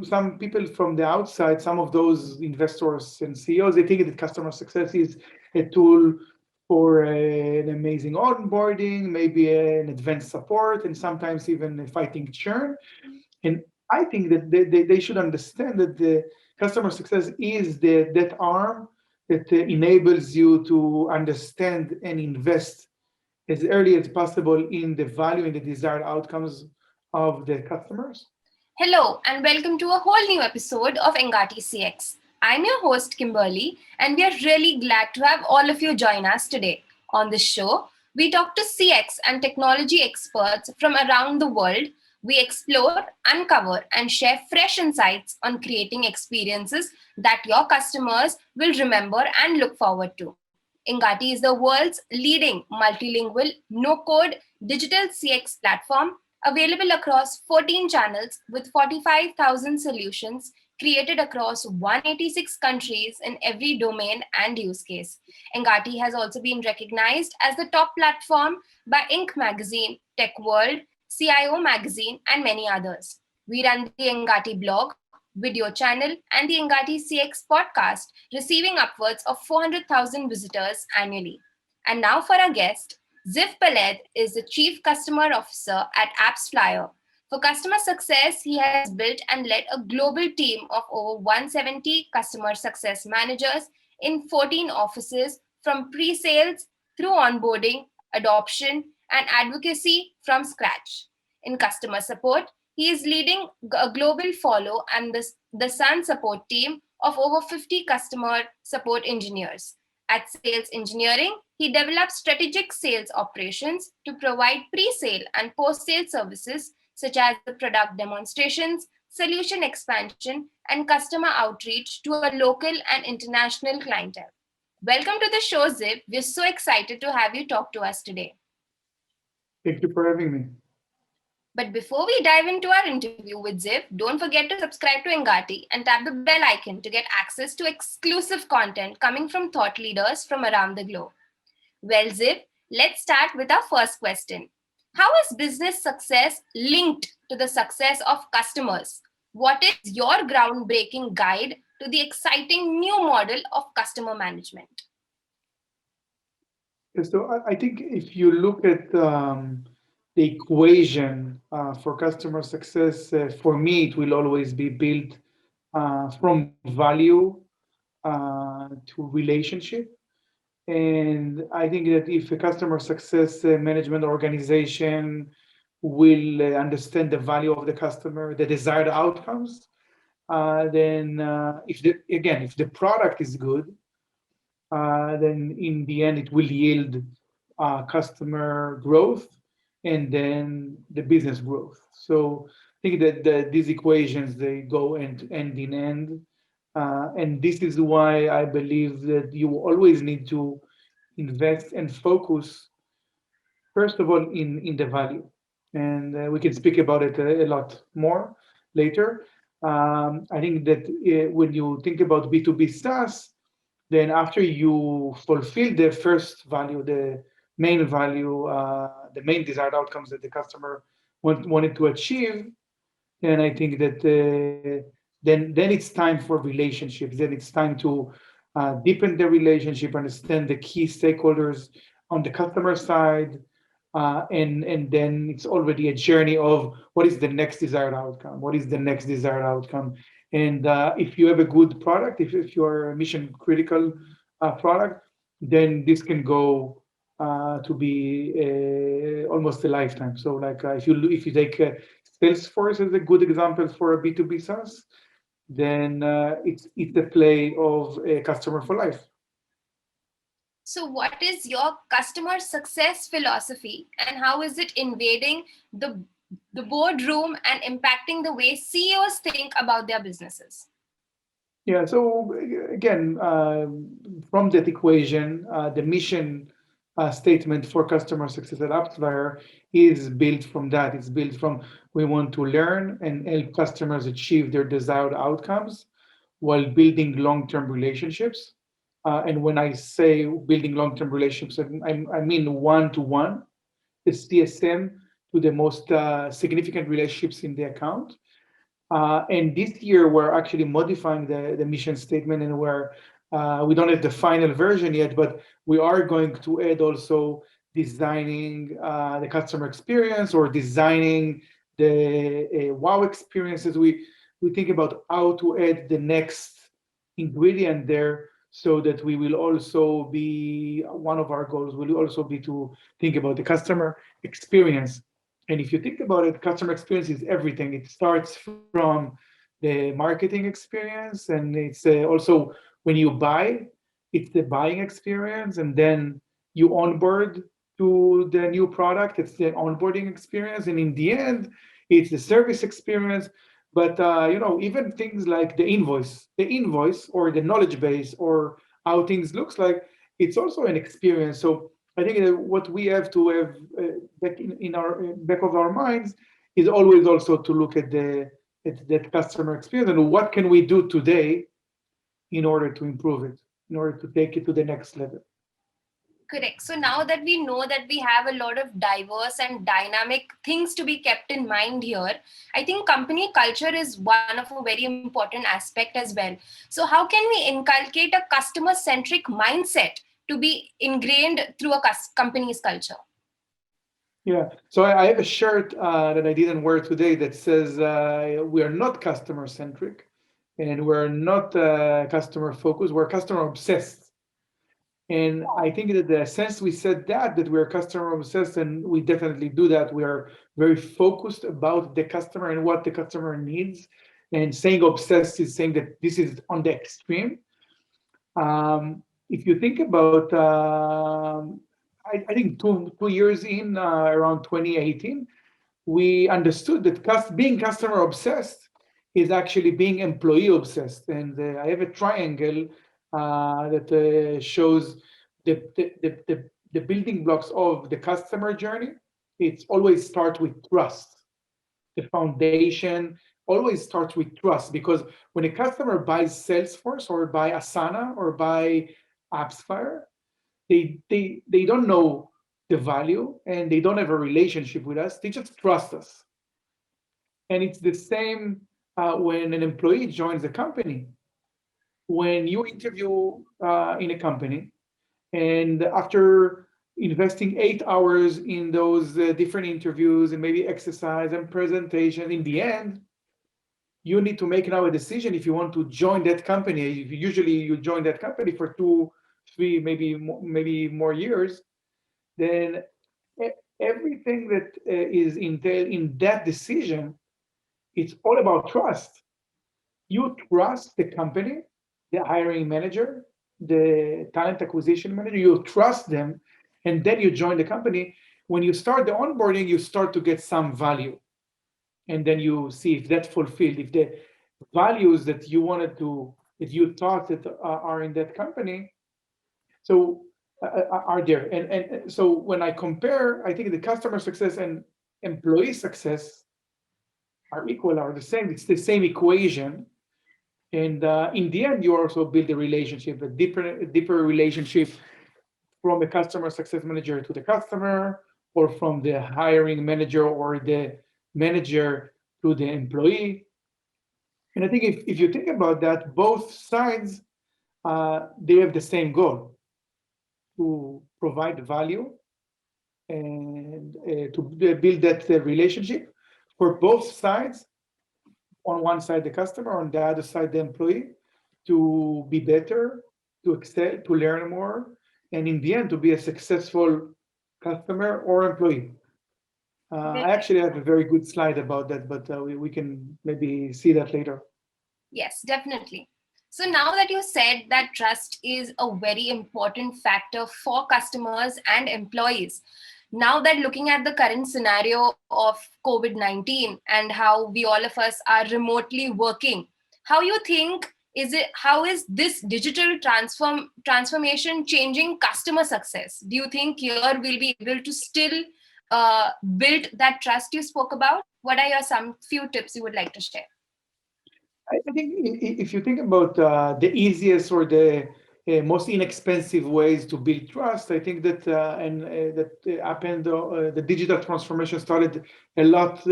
some people from the outside, some of those investors and CEOs, they think that customer success is a tool for an amazing onboarding, maybe an advanced support, and sometimes even fighting churn. And I think that they should understand that the customer success is that arm that enables you to understand and invest as early as possible in the value and the desired outcomes of the customers. Hello, and welcome to a whole new episode of Engati CX. I'm your host, Kimberly, and we are really glad to have all of you join us today. On this show, we talk to CX and technology experts from around the world. We explore, uncover, and share fresh insights on creating experiences that your customers will remember and look forward to. Engati is the world's leading multilingual, no-code digital CX platform available across 14 channels with 45,000 solutions created across 186 countries in every domain and use case. Engati has also been recognized as the top platform by Inc. magazine, Tech World, CIO magazine, and many others. We run the Engati blog, video channel, and the Engati CX podcast, receiving upwards of 400,000 visitors annually. And now for our guest, Ziv Peled is the Chief Customer Officer at AppsFlyer. For customer success, he has built and led a global team of over 170 customer success managers in 14 offices from pre-sales through onboarding, adoption, and advocacy from scratch. In customer support, he is leading a global follow and the Sun support team of over 50 customer support engineers. At Sales Engineering, he develops strategic sales operations to provide pre-sale and post-sale services such as the product demonstrations, solution expansion, and customer outreach to a local and international clientele. Welcome to the show, Ziv. We're so excited to have you talk to us today. Thank you for having me. But before we dive into our interview with Ziv, don't forget to subscribe to Engati and tap the bell icon to get access to exclusive content coming from thought leaders from around the globe. Well, Ziv, let's start with our first question. How is business success linked to the success of customers? What is your groundbreaking guide to the exciting new model of customer management? So I think if you look at the equation for customer success, for me, it will always be built from value to relationship. And I think that if a customer success management organization will understand the value of the customer, the desired outcomes, then if the product is good, then in the end it will yield customer growth and then the business growth. So I think that these equations, they go end in end. And this is why I believe that you always need to invest and focus, first of all, in the value. And we can speak about it a lot more later. I think that when you think about B2B SaaS, then after you fulfill the first value, the main value, the main desired outcomes that the customer wanted to achieve, then I think that then it's time for relationships. Then it's time to deepen the relationship, understand the key stakeholders on the customer side, and then it's already a journey of what is the next desired outcome? What is the next desired outcome? And if you have a good product, if you are a mission critical product, then this can go to be almost a lifetime. So like if you take Salesforce as a good example for a B2B SaaS, then it's the play of a customer for life. So what is your customer success philosophy and how is it invading the boardroom and impacting the way CEOs think about their businesses? Yeah, so again, from that equation, the mission statement for customer success at AppsFlyer is built from that. It's built from we want to learn and help customers achieve their desired outcomes while building long-term relationships. And when I say building long-term relationships, I mean one-to-one, the CSM to the most significant relationships in the account. And this year, we're actually modifying the mission statement, and we don't have the final version yet, but we are going to add also designing the customer experience or designing the wow experiences. We think about how to add the next ingredient there so that we will also be, one of our goals will also be to think about the customer experience. And if you think about it, customer experience is everything. It starts from the marketing experience, and it's also when you buy, it's the buying experience, and then you onboard to the new product. It's the onboarding experience, and in the end, it's the service experience. But even things like the invoice or the knowledge base or how things looks like, it's also an experience. So I think that what we have to have in our back of our minds is always also to look at that customer experience and what can we do today in order to improve it, in order to take it to the next level. Correct. So now that we know that we have a lot of diverse and dynamic things to be kept in mind here, I think company culture is one of a very important aspect as well. So how can we inculcate a customer-centric mindset to be ingrained through a company's culture? Yeah. So I have a shirt that I didn't wear today that says we are not customer centric and we're not customer focused, we're customer obsessed. And I think that the sense we said that we're customer obsessed, and we definitely do that. We are very focused about the customer and what the customer needs. And saying obsessed is saying that this is on the extreme. If you think about, I think 2 years in, around 2018, we understood that being customer obsessed is actually being employee obsessed. And I have a triangle that shows the building blocks of the customer journey. It's always start with trust. The foundation always starts with trust, because when a customer buys Salesforce or buy Asana or buy AppsFlyer, they don't know the value and they don't have a relationship with us. They just trust us. And it's the same when an employee joins a company. When you interview in a company, and after investing 8 hours in those different interviews and maybe exercise and presentation, in the end, you need to make now a decision if you want to join that company. Usually you join that company for 2, 3, maybe more years. Then everything that is entailed in that decision, it's all about trust. You trust the company, the hiring manager, the talent acquisition manager, you trust them, and then you join the company. When you start the onboarding, you start to get some value. And then you see if that's fulfilled, if the values that that you thought that are in that company, so are there. And so when I compare, I think the customer success and employee success are equal, are the same. It's the same equation. And in the end, you also build a relationship, a deeper relationship from the customer success manager to the customer, or from the hiring manager or the manager to the employee. And I think if you think about that, both sides, they have the same goal, to provide value and to build that relationship for both sides. On one side, the customer, on the other side, the employee, to be better, to excel, to learn more, and in the end, to be a successful customer or employee. I actually have a very good slide about that, but we can maybe see that later. Yes, definitely. So now that you said that trust is a very important factor for customers and employees, now that looking at the current scenario of COVID-19 and how we all of us are remotely working, how is this digital transformation changing customer success? Do you think here we'll be able to still build that trust you spoke about? What are your some few tips you would like to share? I think if you think about the easiest or the most inexpensive ways to build trust, I think that that happened. The digital transformation started a lot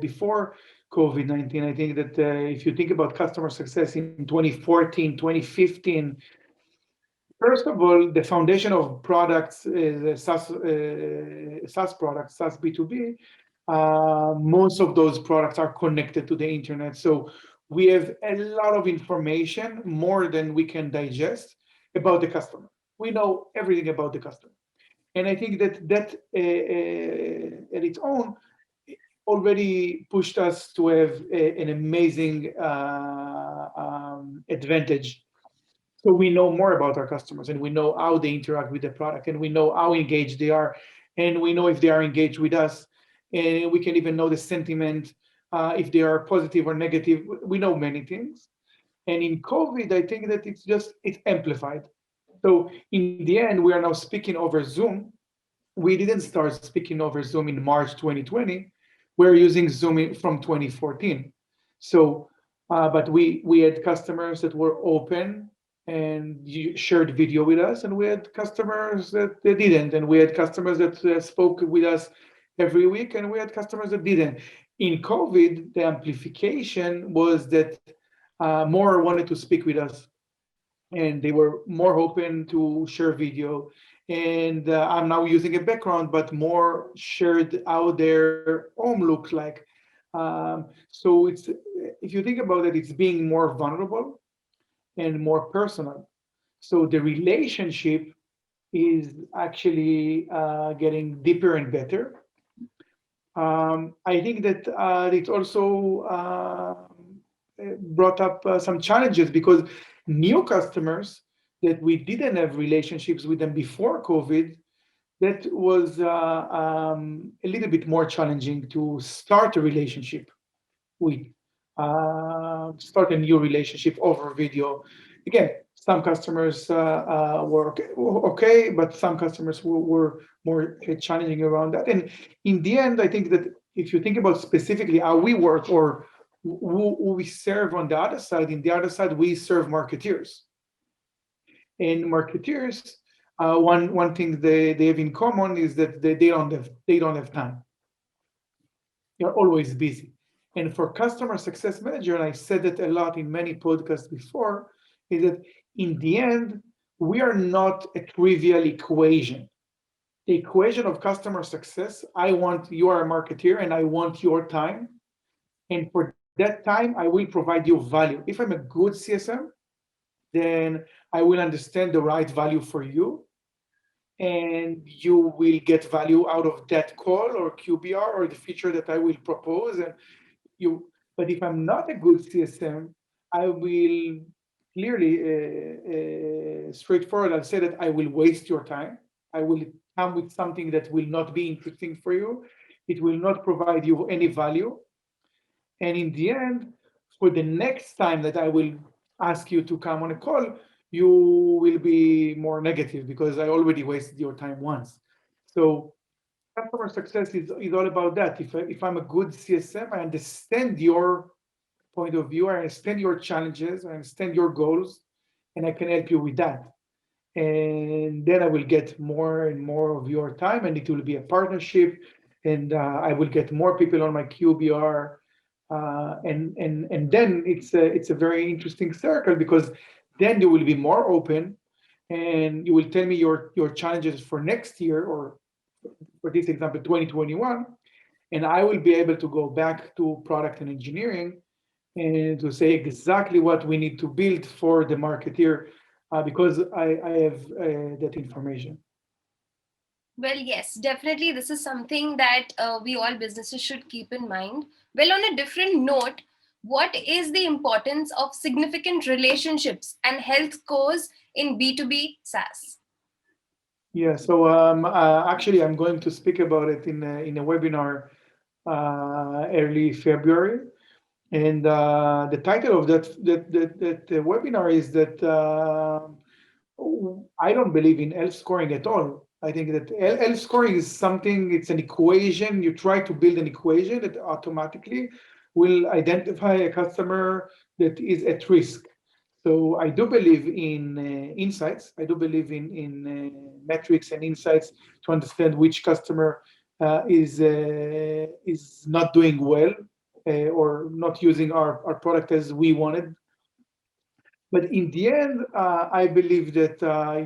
before. COVID-19. I think that if you think about customer success in 2014, 2015, first of all, the foundation of products is SaaS products, SaaS B2B. Most of those products are connected to the internet. So we have a lot of information, more than we can digest, about the customer. We know everything about the customer. And I think that at its own already pushed us to have an amazing advantage. So we know more about our customers, and we know how they interact with the product, and we know how engaged they are, and we know if they are engaged with us, and we can even know the sentiment, if they are positive or negative. We know many things. And in COVID, I think that it's amplified. So in the end, we are now speaking over Zoom. We didn't start speaking over Zoom in March 2020. We're using Zoom from 2014. So, but we had customers that were open and shared video with us, and we had customers that they didn't, and we had customers that spoke with us every week, and we had customers that didn't. In COVID, the amplification was that more wanted to speak with us, and they were more open to share video. And I'm now using a background, but more shared how their home looks like. So if you think about it, it's being more vulnerable and more personal. So the relationship is actually getting deeper and better. I think that it also brought up some challenges, because new customers that we didn't have relationships with them before COVID, that was a little bit more challenging to start a relationship with, start a new relationship over video. Again, some customers were okay, but some customers were more challenging around that. And in the end, I think that if you think about specifically how we work, or who we serve on the other side, in the other side, we serve marketeers. And marketeers, one thing they have in common is that they don't have time. They're always busy. And for customer success manager, and I said it a lot in many podcasts before, is that in the end, we are not a trivial equation. The equation of customer success, you are a marketeer and I want your time. And for that time, I will provide you value. If I'm a good CSM, then I will understand the right value for you. And you will get value out of that call or QBR or the feature that I will propose. But if I'm not a good CSM, I will clearly, straightforward, I'll say that I will waste your time. I will come with something that will not be interesting for you. It will not provide you any value. And in the end, for the next time that I will ask you to come on a call, you will be more negative, because I already wasted your time once. So customer success is all about that. If I'm a good CSM, I understand your point of view, I understand your challenges, I understand your goals, and I can help you with that. And then I will get more and more of your time, and it will be a partnership, and I will get more people on my QBR. And then it's a very interesting circle, because then you will be more open, and you will tell me your challenges for next year, or for this example, 2021, and I will be able to go back to product and engineering and to say exactly what we need to build for the marketeer, because I have that information. Well, yes, definitely. This is something that we all businesses should keep in mind. Well, on a different note, what is the importance of significant relationships and health scores in B2B SaaS? Yeah, so actually, I'm going to speak about it in a webinar early February. And the title of that webinar is that I don't believe in health scoring at all. I think that health scoring is something, it's an equation. You try to build an equation that automatically will identify a customer that is at risk. So I do believe in insights. I do believe in metrics and insights to understand which customer is not doing well, or not using our product as we wanted. But in the end, I believe that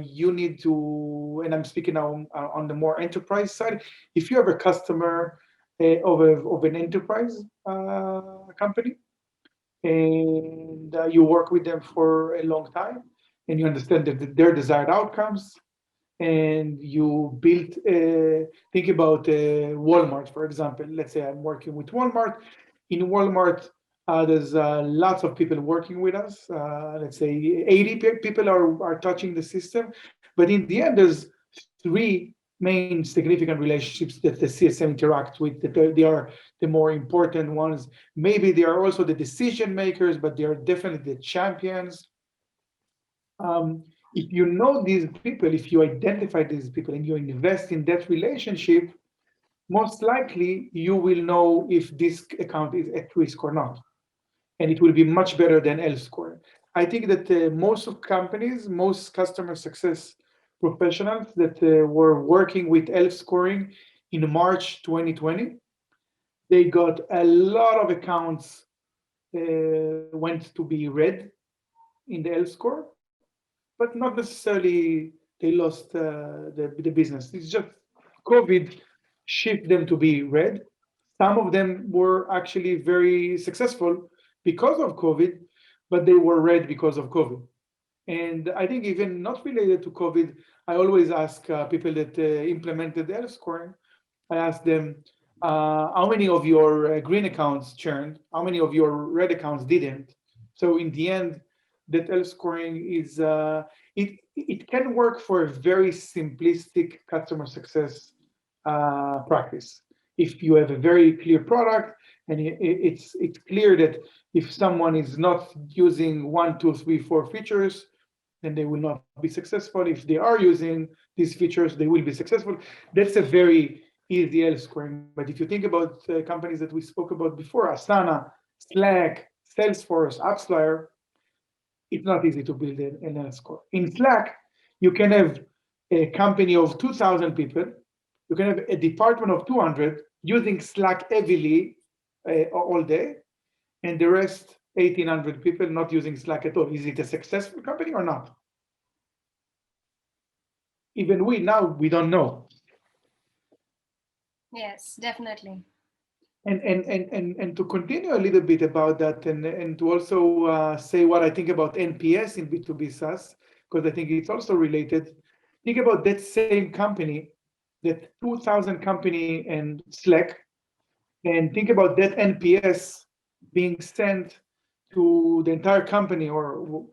you need to, and I'm speaking now on the more enterprise side, if you have a customer of an enterprise company, and you work with them for a long time, and you understand that their desired outcomes, and you build, think about Walmart, for example. Let's say I'm working with Walmart. In Walmart, there's lots of people working with us. Let's say 80 people are touching the system. But in the end, there's three main significant relationships that the CSM interact with. That they are the more important ones. Maybe they are also the decision makers, but they are definitely the champions. If you know these people, if you identify these people and you invest in that relationship, most likely you will know if this account is at risk or not. And it will be much better than elsewhere. I think that most of companies, most customer success professionals that were working with ELF scoring in March 2020, they got a lot of accounts went to be red in the ELF score, but not necessarily they lost the business. It's just COVID shift them to be red. Some of them were actually very successful because of COVID, but they were red because of COVID. And I think even not related to COVID, I always ask people that implemented ELF scoring, I ask them, how many of your green accounts churned? How many of your red accounts didn't? So in the end, that ELF scoring is, it can work for a very simplistic customer success practice. If you have a very clear product and it's clear that if someone is not using 1, 2, 3, 4 features, then they will not be successful. If they are using these features, they will be successful. That's a very easy ELF scoring. But if you think about companies that we spoke about before, Asana, Slack, Salesforce, AppsFlyer, it's not easy to build an ELF score. In Slack, you can have a company of 2,000 people. You can have a department of 200 using Slack heavily all day, and the rest 1,800 people not using Slack at all. Is it a successful company or not? Even we don't know. Yes, definitely. And to continue a little bit about that, and to also say what I think about NPS in B2B SaaS, because I think it's also related. Think about that same company, that 2,000 company and Slack, and think about that NPS being sent to the entire company, or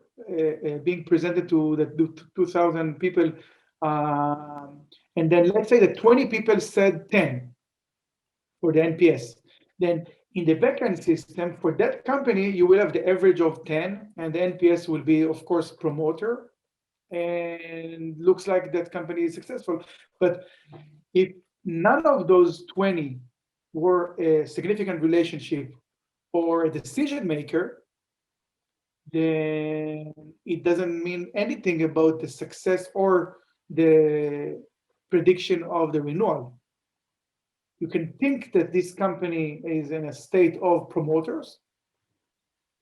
being presented to the 2,000 people. And then let's say that 20 people said 10 for the NPS. Then in the backend system for that company, you will have the average of 10, and the NPS will be, of course, promoter, and looks like that company is successful. But if none of those 20 were a significant relationship or a decision maker, then it doesn't mean anything about the success or the prediction of the renewal. You can think that this company is in a state of promoters,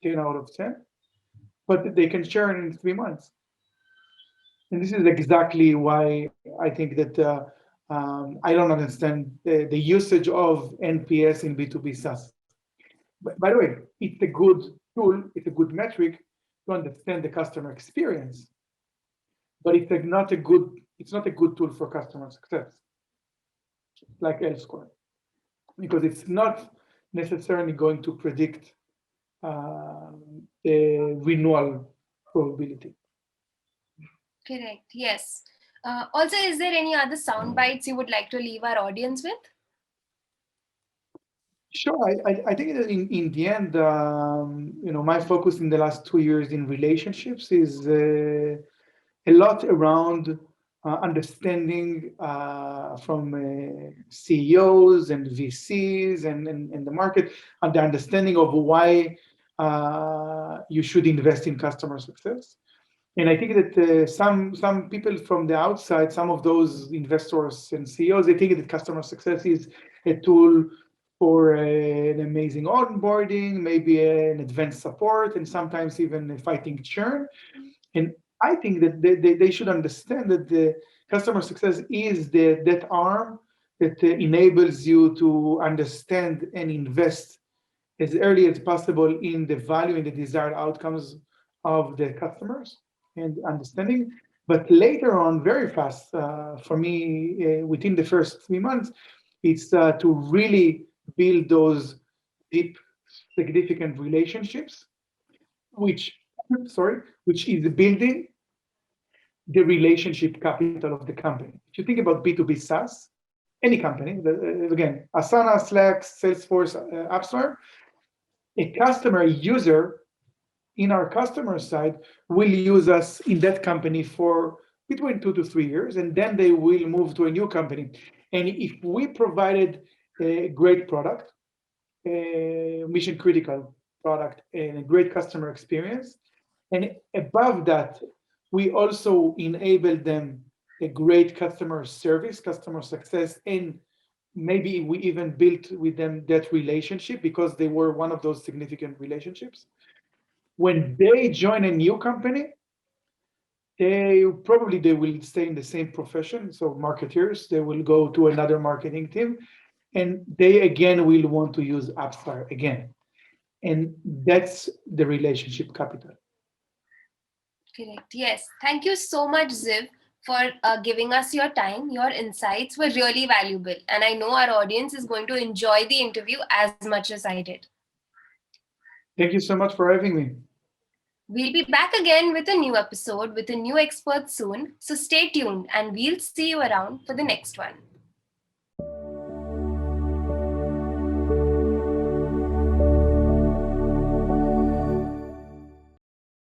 10 out of 10, but they can churn in 3 months. And this is exactly why I think that I don't understand the usage of NPS in B2B SaaS. But by the way, it's a good tool, it's a good metric to understand the customer experience, but it's not a good tool for customer success, like ELF score, because it's not necessarily going to predict the renewal probability. Correct. Yes. Also, is there any other sound bites you would like to leave our audience with? Sure, I think that in the end, my focus in the last 2 years in relationships is a lot around understanding from CEOs and VCs and the market, and the understanding of why you should invest in customer success. And I think that some people from the outside, some of those investors and CEOs, they think that customer success is a tool for an amazing onboarding, maybe an advanced support, and sometimes even fighting churn. And I think that they should understand that the customer success is that arm that enables you to understand and invest as early as possible in the value and the desired outcomes of the customers and understanding. But later on, very fast, for me, within the first 3 months, it's to really build those deep, significant relationships, which, which is building the relationship capital of the company. If you think about B2B SaaS, any company, again, Asana, Slack, Salesforce, AppsFlyer, a customer user in our customer side will use us in that company for between 2 to 3 years, and then they will move to a new company. And if we provided a great product, a mission critical product, and a great customer experience, and above that, we also enable them a great customer service, customer success, and maybe we even built with them that relationship because they were one of those significant relationships. When they join a new company, they will stay in the same profession. So marketers, they will go to another marketing team, and they again will want to use AppsFlyer again. And that's the relationship capital. Correct. Yes. Thank you so much, Ziv, for giving us your time. Your insights were really valuable. And I know our audience is going to enjoy the interview as much as I did. Thank you so much for having me. We'll be back again with a new episode with a new expert soon. So stay tuned and we'll see you around for the next one.